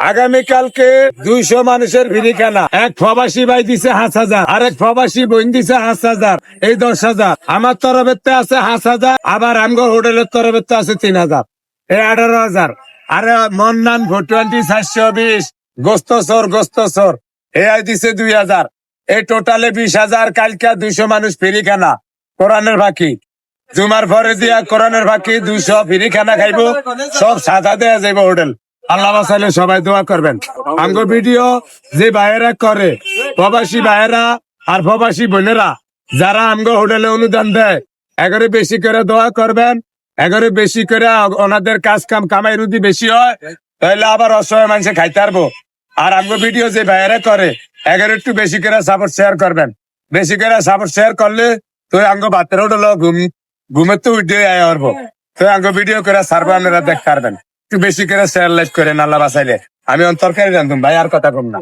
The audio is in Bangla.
আগামীকালকে 200 মানুষের ভিড়িখানা, এক প্রবাসী ভাই দিছে 5,000, আরেক প্রবাসী বোন দিছে 5,000, এই 10,000। আমার তরফেতে আছে 5,000, আবার আমগো হোটেলের তরফেতে আছে 3,000, এই 18,000। আরে মন্নান ভোটুয়ান্টি 420, গোস্ত সর এ দিছে 2,000, এই টোটালে 20,000। কালকে 200 মানুষ ফিরিখানা, কোরআনের বাকি জুমার পরে দিয়া কোরআনের বাকি 200 ফিরিখানা খাইবো, সব সাদা দেয়া যাইব হোটেল। আল্লাহ বাসাইলে সবাই দোয়া করবেন। আমগো ভিডিও যে ভাইয়েরা করে, প্রবাসী ভাইয়েরা আর প্রবাসী বোনেরা যারা আমগো হোটেলে অনুদান দেয়, এগারে বেশি করে দোয়া করবেন। এগারে বেশি করে ওনাদের কাজ কাম কামাই রুদি বেশি হয়, তাহলে আবার অসহায় মানুষে খাইতে পারবো। আর আমগো ভিডিও যে ভাইয়েরা করে, এগারে একটু বেশি করে সাপোর্ট শেয়ার করবেন। বেশি করে সাপোর্ট শেয়ার করলে তো আমগো বাতের হোটেল ঘুমের তো উঠে আয় পারবো। তো আমগো ভিডিও করে সারবো, আপনারা দেখতে পারবেন। একটু বেশি করে শেয়ার লাইক করেন। আল্লাহ বাসাইলে আমি তরকারি রান্ধুম ভাই, আর কথা কম না।